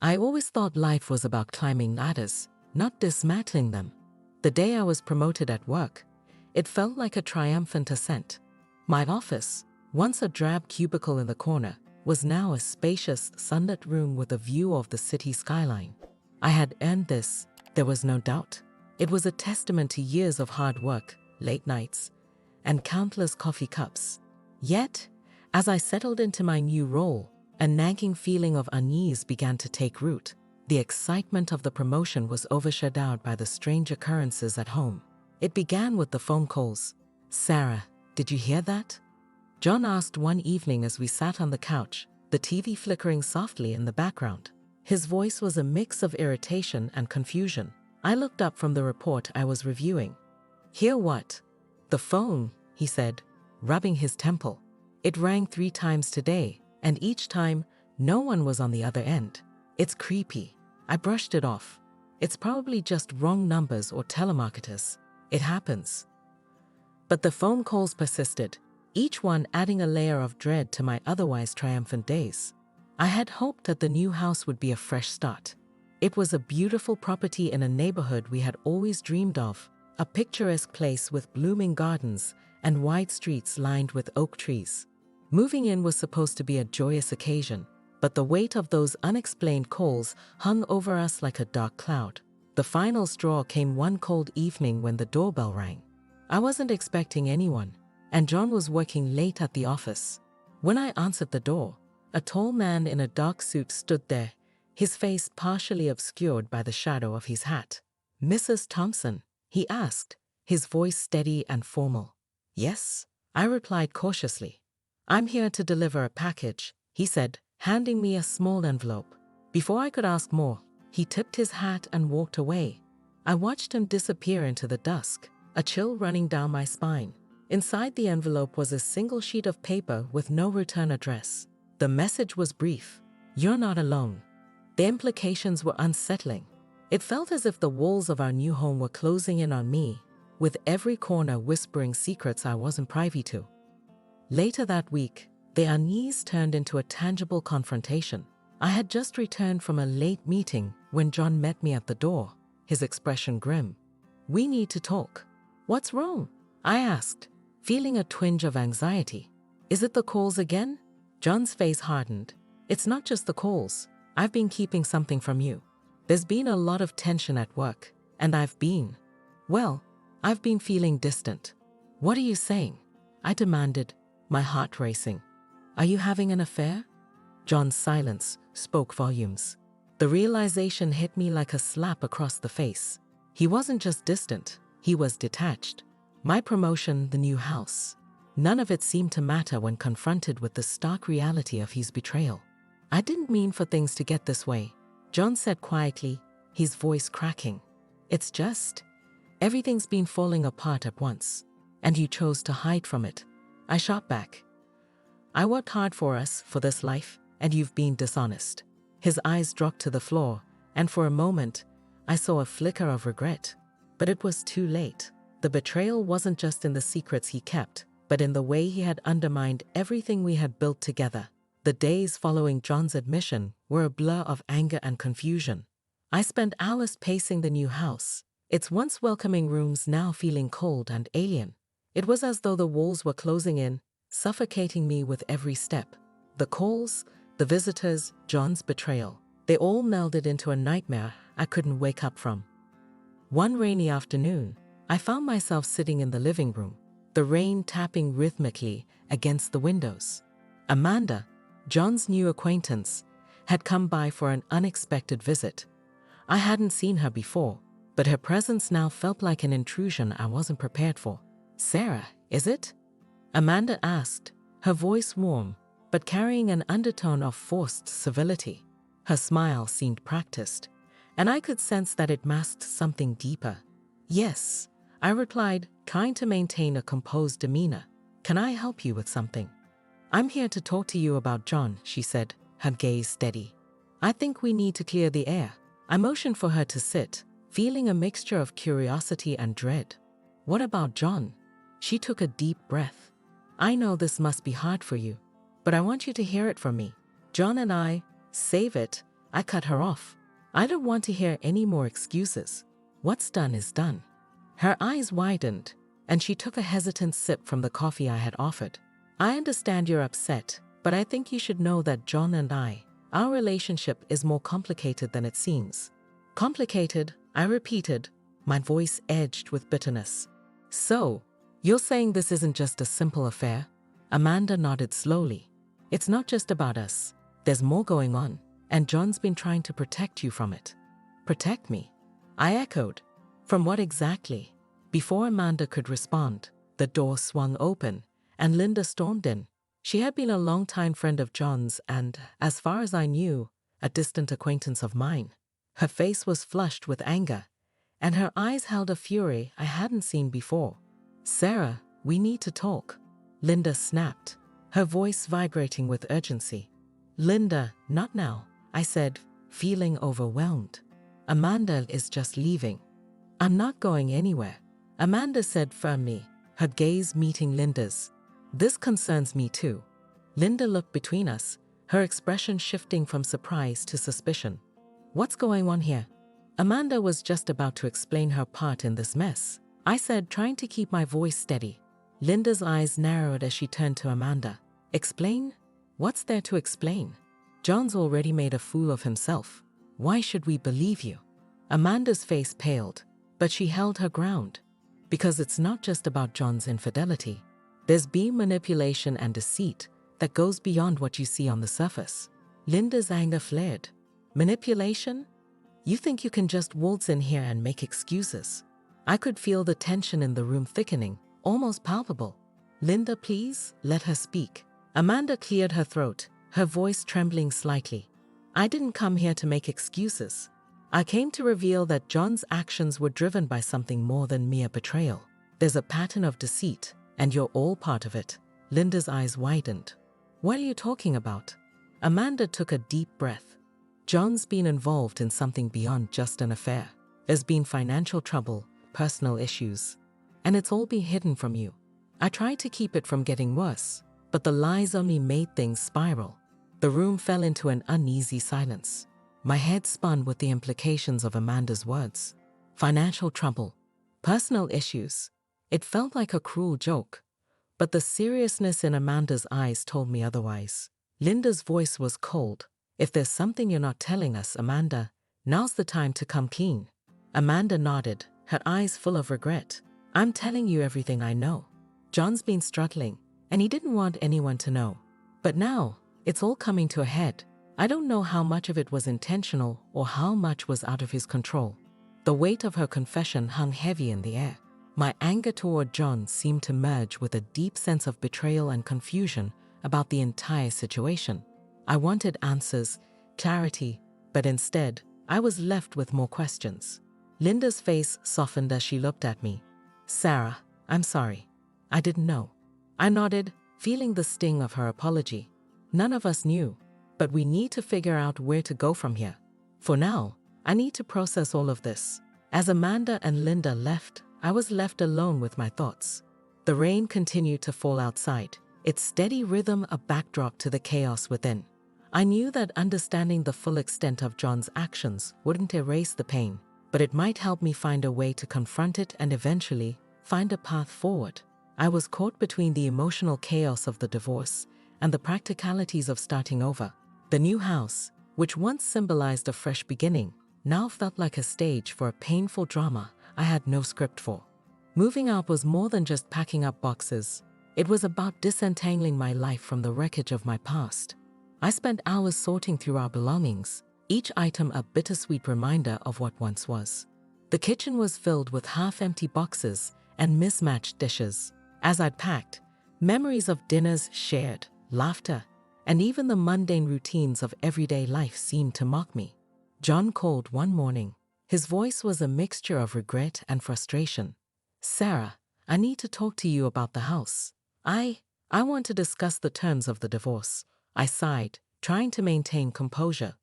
I always thought life was about climbing ladders, not dismantling them. The day I was promoted at work, it felt like a triumphant ascent. My office, once a drab cubicle in the corner, was now a spacious, sunlit room with a view of the city skyline. I had earned this, there was no doubt. It was a testament to years of hard work, late nights, and countless coffee cups. Yet, as I settled into my new role, a nagging feeling of unease began to take root. The excitement of the promotion was overshadowed by the strange occurrences at home. It began with the phone calls. "Sarah, did you hear that?" John asked one evening as we sat on the couch, the TV flickering softly in the background. His voice was a mix of irritation and confusion. I looked up from the report I was reviewing. "Hear what?" "The phone," he said, rubbing his temple. "It rang 3 times today, and each time, no one was on the other end. It's creepy." I brushed it off. "It's probably just wrong numbers or telemarketers. It happens." But the phone calls persisted, each one adding a layer of dread to my otherwise triumphant days. I had hoped that the new house would be a fresh start. It was a beautiful property in a neighborhood we had always dreamed of, a picturesque place with blooming gardens and wide streets lined with oak trees. Moving in was supposed to be a joyous occasion, but the weight of those unexplained calls hung over us like a dark cloud. The final straw came one cold evening when the doorbell rang. I wasn't expecting anyone, and John was working late at the office. When I answered the door, a tall man in a dark suit stood there, his face partially obscured by the shadow of his hat. "Mrs. Thompson?" he asked, his voice steady and formal. "Yes," I replied cautiously. "I'm here to deliver a package," he said, handing me a small envelope. Before I could ask more, he tipped his hat and walked away. I watched him disappear into the dusk, a chill running down my spine. Inside the envelope was a single sheet of paper with no return address. The message was brief: "You're not alone." The implications were unsettling. It felt as if the walls of our new home were closing in on me, with every corner whispering secrets I wasn't privy to. Later that week, the unease turned into a tangible confrontation. I had just returned from a late meeting when John met me at the door, his expression grim. "We need to talk." "What's wrong?" I asked, feeling a twinge of anxiety. "Is it the calls again?" John's face hardened. "It's not just the calls. I've been keeping something from you. There's been a lot of tension at work, and I've been feeling distant." "What are you saying?" I demanded, my heart racing. "Are you having an affair?" John's silence spoke volumes. The realization hit me like a slap across the face. He wasn't just distant, he was detached. My promotion, the new house. None of it seemed to matter when confronted with the stark reality of his betrayal. "I didn't mean for things to get this way," John said quietly, his voice cracking. "It's just, everything's been falling apart at once, and you chose to hide from it." I shot back. "I worked hard for us, for this life, and you've been dishonest." His eyes dropped to the floor, and for a moment, I saw a flicker of regret. But it was too late. The betrayal wasn't just in the secrets he kept, but in the way he had undermined everything we had built together. The days following John's admission were a blur of anger and confusion. I spent hours pacing the new house, its once welcoming rooms now feeling cold and alien. It was as though the walls were closing in, suffocating me with every step. The calls, the visitors, John's betrayal, they all melded into a nightmare I couldn't wake up from. One rainy afternoon, I found myself sitting in the living room, the rain tapping rhythmically against the windows. Amanda, John's new acquaintance, had come by for an unexpected visit. I hadn't seen her before, but her presence now felt like an intrusion I wasn't prepared for. "Sarah, is it?" Amanda asked, her voice warm, but carrying an undertone of forced civility. Her smile seemed practiced, and I could sense that it masked something deeper. "Yes," I replied, trying to maintain a composed demeanor. "Can I help you with something?" "I'm here to talk to you about John," she said, her gaze steady. "I think we need to clear the air." I motioned for her to sit, feeling a mixture of curiosity and dread. "What about John?" She took a deep breath. "I know this must be hard for you, but I want you to hear it from me. John and I, save it," I cut her off. I don't want to hear any more excuses. What's done is done. Her eyes widened, and she took a hesitant sip from the coffee I had offered. I understand you're upset, but I think you should know that John and our relationship is more complicated than it seems. Complicated, I repeated, my voice edged with bitterness. So, you're saying this isn't just a simple affair? Amanda nodded slowly. It's not just about us. There's more going on, and John's been trying to protect you from it. Protect me? I echoed. From what exactly? Before Amanda could respond, the door swung open, and Linda stormed in. She had been a longtime friend of John's and, as far as I knew, a distant acquaintance of mine. Her face was flushed with anger, and her eyes held a fury I hadn't seen before. Sarah, we need to talk, Linda snapped, her voice vibrating with urgency. Linda, not now, I said, feeling overwhelmed. Amanda is just leaving. I'm not going anywhere, Amanda said firmly, her gaze meeting Linda's. This concerns me too. Linda looked between us, her expression shifting from surprise to suspicion. What's going on here? Amanda was just about to explain her part in this mess, I said, trying to keep my voice steady. Linda's eyes narrowed as she turned to Amanda. Explain? What's there to explain? John's already made a fool of himself. Why should we believe you? Amanda's face paled, but she held her ground. Because it's not just about John's infidelity. There's been manipulation and deceit that goes beyond what you see on the surface. Linda's anger flared. Manipulation? You think you can just waltz in here and make excuses? I could feel the tension in the room thickening, almost palpable. Linda, please, let her speak. Amanda cleared her throat, her voice trembling slightly. I didn't come here to make excuses. I came to reveal that John's actions were driven by something more than mere betrayal. There's a pattern of deceit, and you're all part of it. Linda's eyes widened. What are you talking about? Amanda took a deep breath. John's been involved in something beyond just an affair. There's been financial trouble, personal issues, and it's all been hidden from you. I tried to keep it from getting worse, but the lies only made things spiral. The room fell into an uneasy silence. My head spun with the implications of Amanda's words. Financial trouble, personal issues. It felt like a cruel joke, but the seriousness in Amanda's eyes told me otherwise. Linda's voice was cold. If there's something you're not telling us, Amanda, now's the time to come clean. Amanda nodded, her eyes full of regret. I'm telling you everything I know. John's been struggling, and he didn't want anyone to know. But now, it's all coming to a head. I don't know how much of it was intentional or how much was out of his control. The weight of her confession hung heavy in the air. My anger toward John seemed to merge with a deep sense of betrayal and confusion about the entire situation. I wanted answers, clarity, but instead, I was left with more questions. Linda's face softened as she looked at me. Sarah, I'm sorry. I didn't know. I nodded, feeling the sting of her apology. None of us knew, but we need to figure out where to go from here. For now, I need to process all of this. As Amanda and Linda left, I was left alone with my thoughts. The rain continued to fall outside, its steady rhythm a backdrop to the chaos within. I knew that understanding the full extent of John's actions wouldn't erase the pain, but it might help me find a way to confront it and eventually find a path forward. I was caught between the emotional chaos of the divorce and the practicalities of starting over. The new house, which once symbolized a fresh beginning, now felt like a stage for a painful drama I had no script for. Moving out was more than just packing up boxes. It was about disentangling my life from the wreckage of my past. I spent hours sorting through our belongings, each item a bittersweet reminder of what once was. The kitchen was filled with half-empty boxes and mismatched dishes. As I'd packed, memories of dinners shared, laughter, and even the mundane routines of everyday life seemed to mock me. John called one morning. His voice was a mixture of regret and frustration. Sarah, I need to talk to you about the house. I want to discuss the terms of the divorce. I sighed, trying to maintain composure.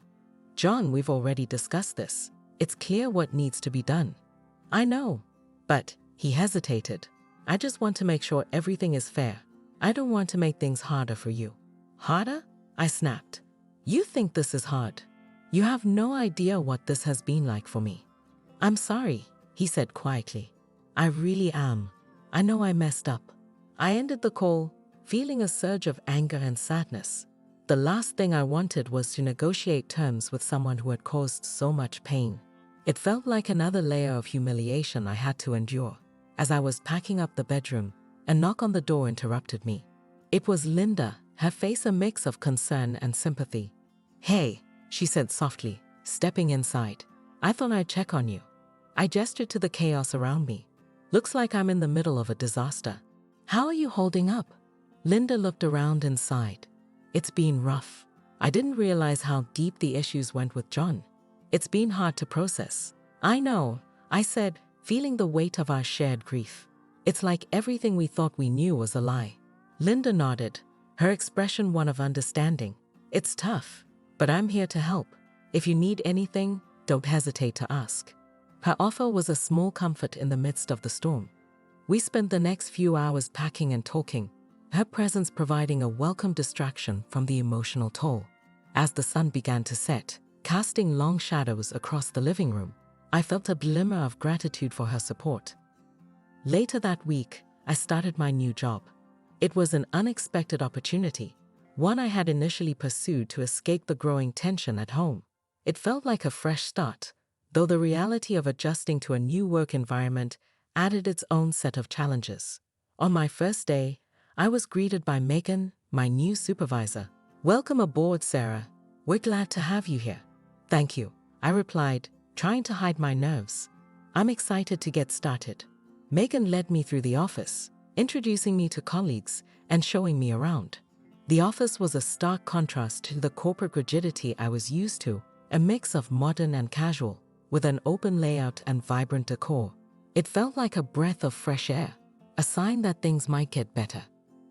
John, we've already discussed this. It's clear what needs to be done. I know, but he hesitated. I just want to make sure everything is fair. I don't want to make things harder for you. Harder? I snapped. You think this is hard? You have no idea what this has been like for me. I'm sorry, he said quietly. I really am. I know I messed up. I ended the call, feeling a surge of anger and sadness. The last thing I wanted was to negotiate terms with someone who had caused so much pain. It felt like another layer of humiliation I had to endure. As I was packing up the bedroom, a knock on the door interrupted me. It was Linda, her face a mix of concern and sympathy. Hey, she said softly, stepping inside. I thought I'd check on you. I gestured to the chaos around me. Looks like I'm in the middle of a disaster. How are you holding up? Linda looked around and sighed. It's been rough. I didn't realize how deep the issues went with John. It's been hard to process. I know, I said, feeling the weight of our shared grief. It's like everything we thought we knew was a lie. Linda nodded, her expression one of understanding. It's tough, but I'm here to help. If you need anything, don't hesitate to ask. Her offer was a small comfort in the midst of the storm. We spent the next few hours packing and talking, her presence providing a welcome distraction from the emotional toll. As the sun began to set, casting long shadows across the living room, I felt a glimmer of gratitude for her support. Later that week, I started my new job. It was an unexpected opportunity, one I had initially pursued to escape the growing tension at home. It felt like a fresh start, though the reality of adjusting to a new work environment added its own set of challenges. On my first day, I was greeted by Megan, my new supervisor. Welcome aboard, Sarah. We're glad to have you here. Thank you, I replied, trying to hide my nerves. I'm excited to get started. Megan led me through the office, introducing me to colleagues and showing me around. The office was a stark contrast to the corporate rigidity I was used to, a mix of modern and casual, with an open layout and vibrant decor. It felt like a breath of fresh air, a sign that things might get better.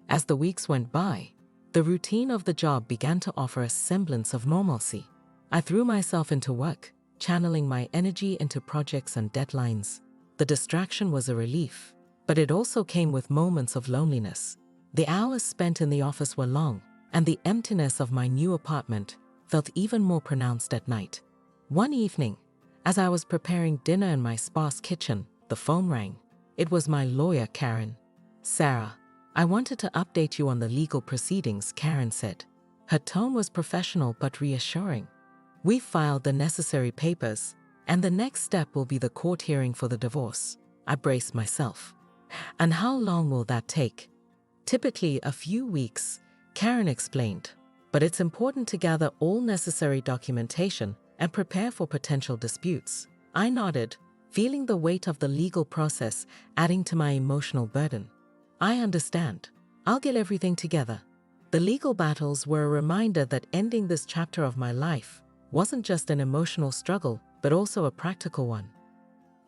As the weeks went by, the routine of the job began to offer a semblance of normalcy. I threw myself into work, channeling my energy into projects and deadlines. The distraction was a relief, but it also came with moments of loneliness. The hours spent in the office were long, and the emptiness of my new apartment felt even more pronounced at night. One evening, as I was preparing dinner in my sparse kitchen, the phone rang. It was my lawyer, Karen. Sarah, I wanted to update you on the legal proceedings, Karen said. Her tone was professional but reassuring. We filed the necessary papers, and the next step will be the court hearing for the divorce. I braced myself. And how long will that take? Typically a few weeks, Karen explained. But it's important to gather all necessary documentation and prepare for potential disputes. I nodded, feeling the weight of the legal process adding to my emotional burden. I understand. I'll get everything together. The legal battles were a reminder that ending this chapter of my life wasn't just an emotional struggle, but also a practical one.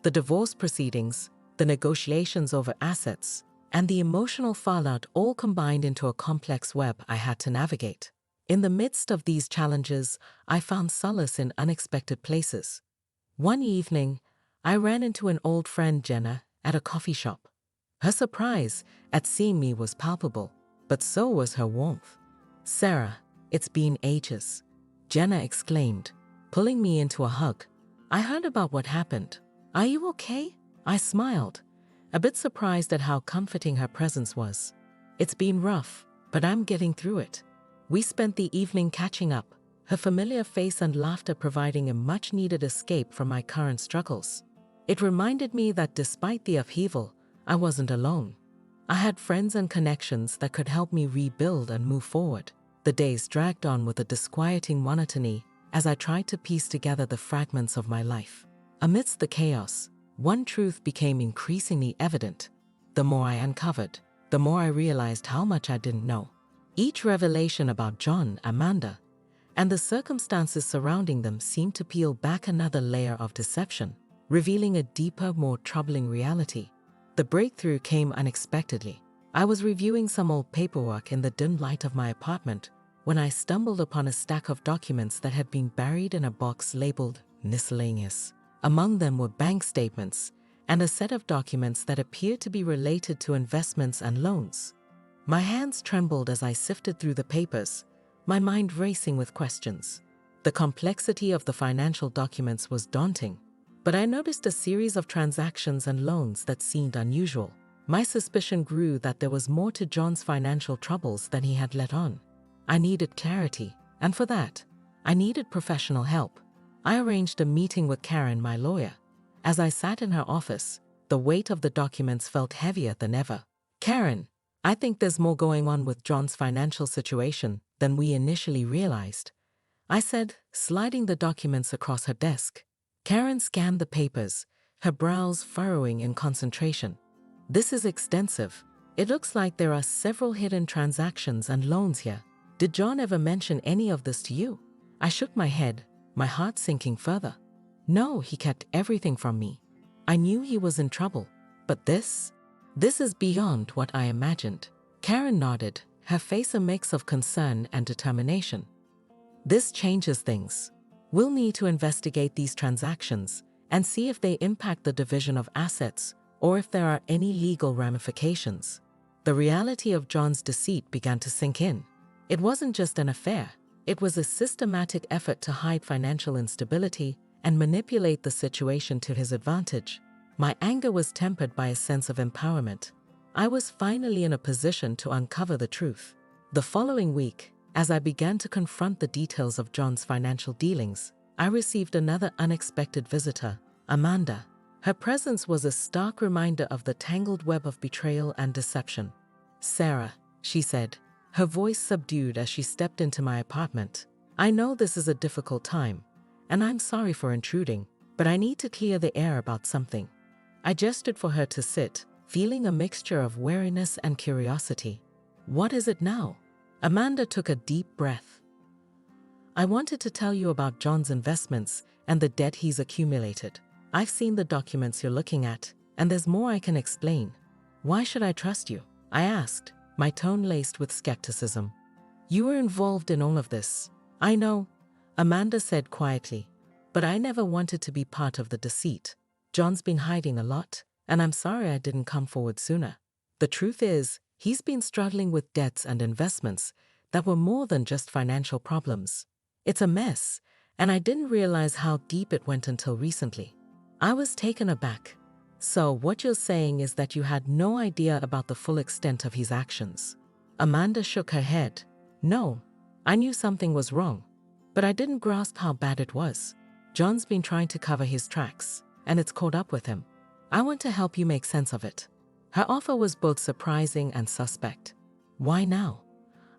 The divorce proceedings, the negotiations over assets, and the emotional fallout all combined into a complex web I had to navigate. In the midst of these challenges, I found solace in unexpected places. One evening, I ran into an old friend, Jenna, at a coffee shop. Her surprise at seeing me was palpable, but so was her warmth. Sarah, it's been ages, Jenna exclaimed, pulling me into a hug. I heard about what happened. Are you okay? I smiled, a bit surprised at how comforting her presence was. It's been rough, but I'm getting through it. We spent the evening catching up, her familiar face and laughter providing a much-needed escape from my current struggles. It reminded me that despite the upheaval, I wasn't alone. I had friends and connections that could help me rebuild and move forward. The days dragged on with a disquieting monotony as I tried to piece together the fragments of my life. Amidst the chaos, one truth became increasingly evident. The more I uncovered, the more I realized how much I didn't know. Each revelation about John, Amanda, and the circumstances surrounding them seemed to peel back another layer of deception, revealing a deeper, more troubling reality. The breakthrough came unexpectedly. I was reviewing some old paperwork in the dim light of my apartment when I stumbled upon a stack of documents that had been buried in a box labeled miscellaneous. Among them were bank statements and a set of documents that appeared to be related to investments and loans. My hands trembled as I sifted through the papers, my mind racing with questions. The complexity of the financial documents was daunting, but I noticed a series of transactions and loans that seemed unusual. My suspicion grew that there was more to John's financial troubles than he had let on. I needed clarity, and for that, I needed professional help. I arranged a meeting with Karen, my lawyer. As I sat in her office, the weight of the documents felt heavier than ever. Karen, I think there's more going on with John's financial situation than we initially realized, I said, sliding the documents across her desk. Karen scanned the papers, her brows furrowing in concentration. This is extensive. It looks like there are several hidden transactions and loans here. Did John ever mention any of this to you? I shook my head, my heart sinking further. No, he kept everything from me. I knew he was in trouble, but this is beyond what I imagined. Karen nodded, her face a mix of concern and determination. This changes things. We'll need to investigate these transactions and see if they impact the division of assets or if there are any legal ramifications. The reality of John's deceit began to sink in. It wasn't just an affair. It was a systematic effort to hide financial instability and manipulate the situation to his advantage. My anger was tempered by a sense of empowerment. I was finally in a position to uncover the truth. The following week, as I began to confront the details of John's financial dealings, I received another unexpected visitor, Amanda. Her presence was a stark reminder of the tangled web of betrayal and deception. "Sarah," she said, her voice subdued as she stepped into my apartment. "I know this is a difficult time, and I'm sorry for intruding, but I need to clear the air about something." I gestured for her to sit, feeling a mixture of wariness and curiosity. "What is it now?" Amanda took a deep breath. "I wanted to tell you about John's investments and the debt he's accumulated. I've seen the documents you're looking at, and there's more I can explain." "Why should I trust you?" I asked, my tone laced with skepticism. "You were involved in all of this." "I know," Amanda said quietly, "but I never wanted to be part of the deceit. John's been hiding a lot, and I'm sorry I didn't come forward sooner. The truth is, he's been struggling with debts and investments that were more than just financial problems. It's a mess, and I didn't realize how deep it went until recently." I was taken aback. "So what you're saying is that you had no idea about the full extent of his actions?" Amanda shook her head. "No, I knew something was wrong, but I didn't grasp how bad it was. John's been trying to cover his tracks, and it's caught up with him. I want to help you make sense of it." Her offer was both surprising and suspect. "Why now?"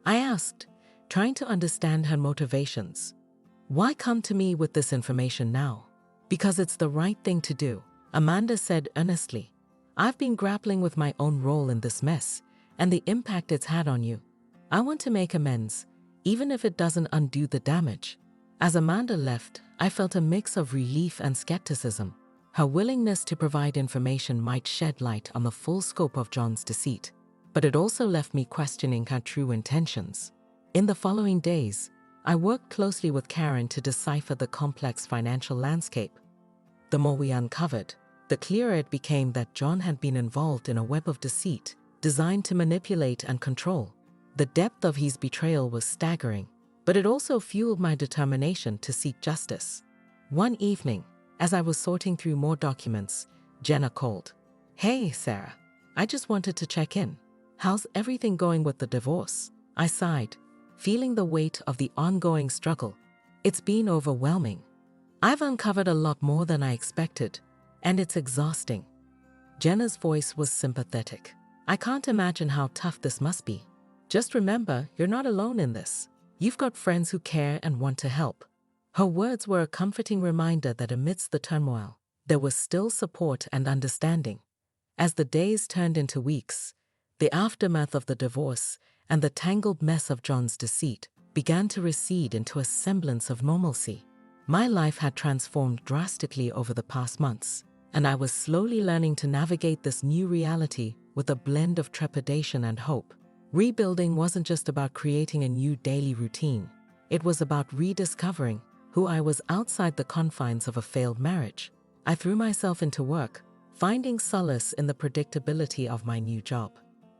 I asked, trying to understand her motivations. "Why come to me with this information now?" "Because it's the right thing to do," Amanda said earnestly. "I've been grappling with my own role in this mess and the impact it's had on you. I want to make amends, even if it doesn't undo the damage." As Amanda left, I felt a mix of relief and skepticism. Her willingness to provide information might shed light on the full scope of John's deceit, but it also left me questioning her true intentions. In the following days, I worked closely with Karen to decipher the complex financial landscape. The more we uncovered, the clearer it became that John had been involved in a web of deceit designed to manipulate and control. The depth of his betrayal was staggering, but it also fueled my determination to seek justice. One evening, as I was sorting through more documents, Jenna called. "Hey, Sarah. I just wanted to check in. How's everything going with the divorce?" I sighed, feeling the weight of the ongoing struggle. "It's been overwhelming. I've uncovered a lot more than I expected, and it's exhausting." Jenna's voice was sympathetic. "I can't imagine how tough this must be. Just remember, you're not alone in this. You've got friends who care and want to help." Her words were a comforting reminder that amidst the turmoil, there was still support and understanding. As the days turned into weeks, the aftermath of the divorce and the tangled mess of John's deceit began to recede into a semblance of normalcy. My life had transformed drastically over the past months, and I was slowly learning to navigate this new reality with a blend of trepidation and hope. Rebuilding wasn't just about creating a new daily routine. It was about rediscovering who I was outside the confines of a failed marriage. I threw myself into work, finding solace in the predictability of my new job.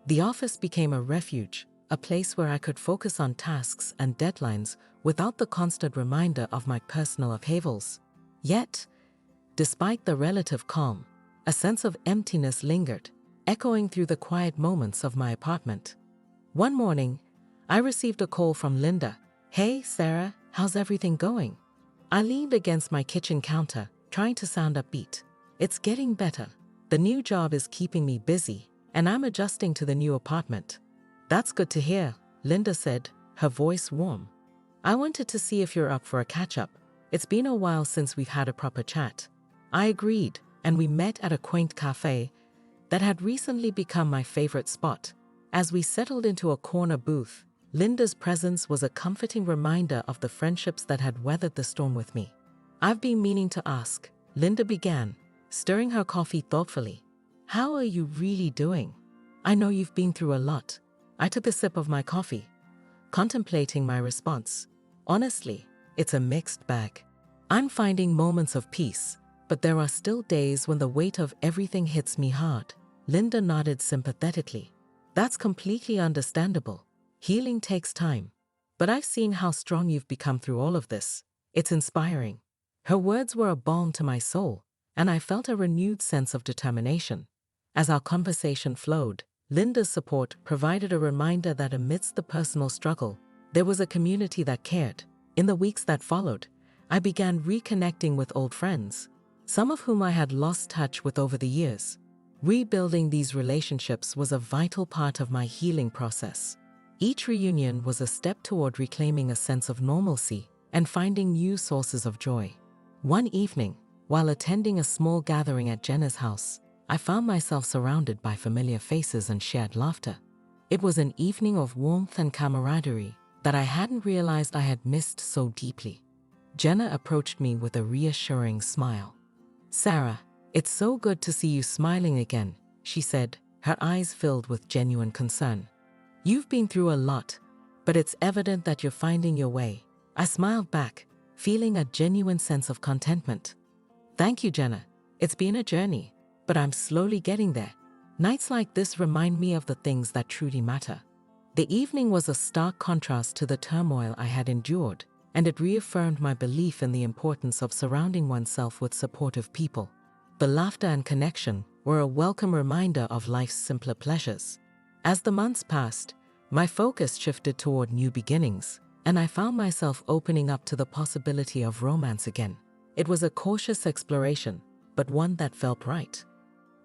The office became a refuge, a place where I could focus on tasks and deadlines without the constant reminder of my personal upheavals. Yet, despite the relative calm, a sense of emptiness lingered, echoing through the quiet moments of my apartment. One morning, I received a call from Linda. "Hey, Sarah, how's everything going?" I leaned against my kitchen counter, trying to sound upbeat. "It's getting better. The new job is keeping me busy, and I'm adjusting to the new apartment." "That's good to hear," Linda said, her voice warm. "I wanted to see if you're up for a catch-up. It's been a while since we've had a proper chat." I agreed, and we met at a quaint cafe that had recently become my favorite spot. As we settled into a corner booth, Linda's presence was a comforting reminder of the friendships that had weathered the storm with me. "I've been meaning to ask," Linda began, stirring her coffee thoughtfully. "How are you really doing? I know you've been through a lot." I took a sip of my coffee, contemplating my response. "Honestly, it's a mixed bag. I'm finding moments of peace, but there are still days when the weight of everything hits me hard." Linda nodded sympathetically. "That's completely understandable. Healing takes time. But I've seen how strong you've become through all of this. It's inspiring." Her words were a balm to my soul, and I felt a renewed sense of determination. As our conversation flowed, Linda's support provided a reminder that amidst the personal struggle, there was a community that cared. In the weeks that followed, I began reconnecting with old friends, some of whom I had lost touch with over the years. Rebuilding these relationships was a vital part of my healing process. Each reunion was a step toward reclaiming a sense of normalcy and finding new sources of joy. One evening, while attending a small gathering at Jenna's house, I found myself surrounded by familiar faces and shared laughter. It was an evening of warmth and camaraderie that I hadn't realized I had missed so deeply. Jenna approached me with a reassuring smile. "Sarah, it's so good to see you smiling again," she said, her eyes filled with genuine concern. "You've been through a lot, but it's evident that you're finding your way." I smiled back, feeling a genuine sense of contentment. "Thank you, Jenna. It's been a journey, but I'm slowly getting there." Nights like this remind me of the things that truly matter. The evening was a stark contrast to the turmoil I had endured, and it reaffirmed my belief in the importance of surrounding oneself with supportive people. The laughter and connection were a welcome reminder of life's simpler pleasures. As the months passed, my focus shifted toward new beginnings, and I found myself opening up to the possibility of romance again. It was a cautious exploration, but one that felt right.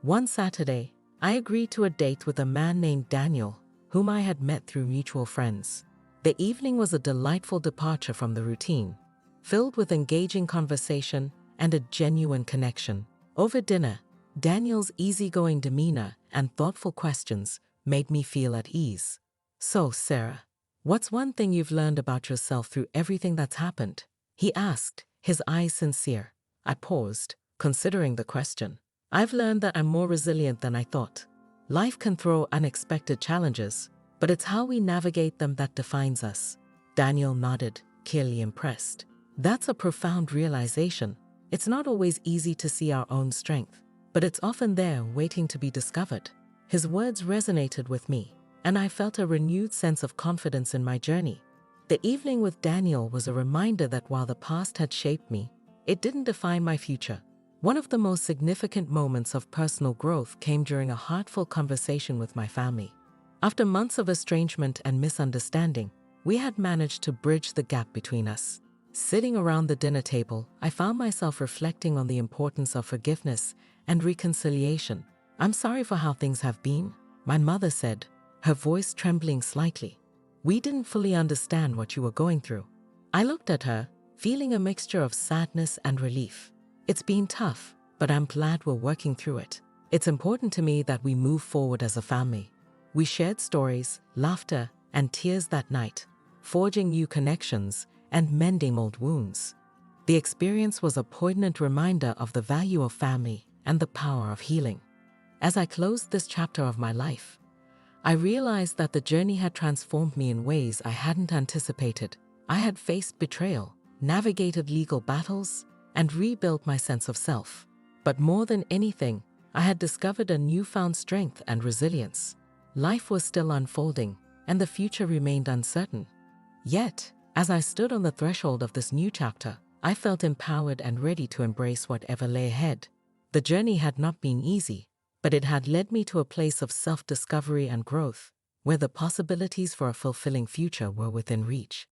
One Saturday, I agreed to a date with a man named Daniel, whom I had met through mutual friends. The evening was a delightful departure from the routine, filled with engaging conversation and a genuine connection. Over dinner, Daniel's easygoing demeanor and thoughtful questions made me feel at ease. "So, Sarah, what's one thing you've learned about yourself through everything that's happened?" he asked, his eyes sincere. I paused, considering the question. "I've learned that I'm more resilient than I thought. Life can throw unexpected challenges, but it's how we navigate them that defines us." Daniel nodded, clearly impressed. "That's a profound realization. It's not always easy to see our own strength, but it's often there waiting to be discovered." His words resonated with me, and I felt a renewed sense of confidence in my journey. The evening with Daniel was a reminder that while the past had shaped me, it didn't define my future. One of the most significant moments of personal growth came during a heartfelt conversation with my family. After months of estrangement and misunderstanding, we had managed to bridge the gap between us. Sitting around the dinner table, I found myself reflecting on the importance of forgiveness and reconciliation. "I'm sorry for how things have been," my mother said, her voice trembling slightly. "We didn't fully understand what you were going through." I looked at her, feeling a mixture of sadness and relief. "It's been tough, but I'm glad we're working through it. It's important to me that we move forward as a family." We shared stories, laughter, and tears that night, forging new connections and mending old wounds. The experience was a poignant reminder of the value of family and the power of healing. As I closed this chapter of my life, I realized that the journey had transformed me in ways I hadn't anticipated. I had faced betrayal, navigated legal battles, and rebuilt my sense of self. But more than anything, I had discovered a newfound strength and resilience. Life was still unfolding, and the future remained uncertain. Yet, as I stood on the threshold of this new chapter, I felt empowered and ready to embrace whatever lay ahead. The journey had not been easy, but it had led me to a place of self-discovery and growth, where the possibilities for a fulfilling future were within reach.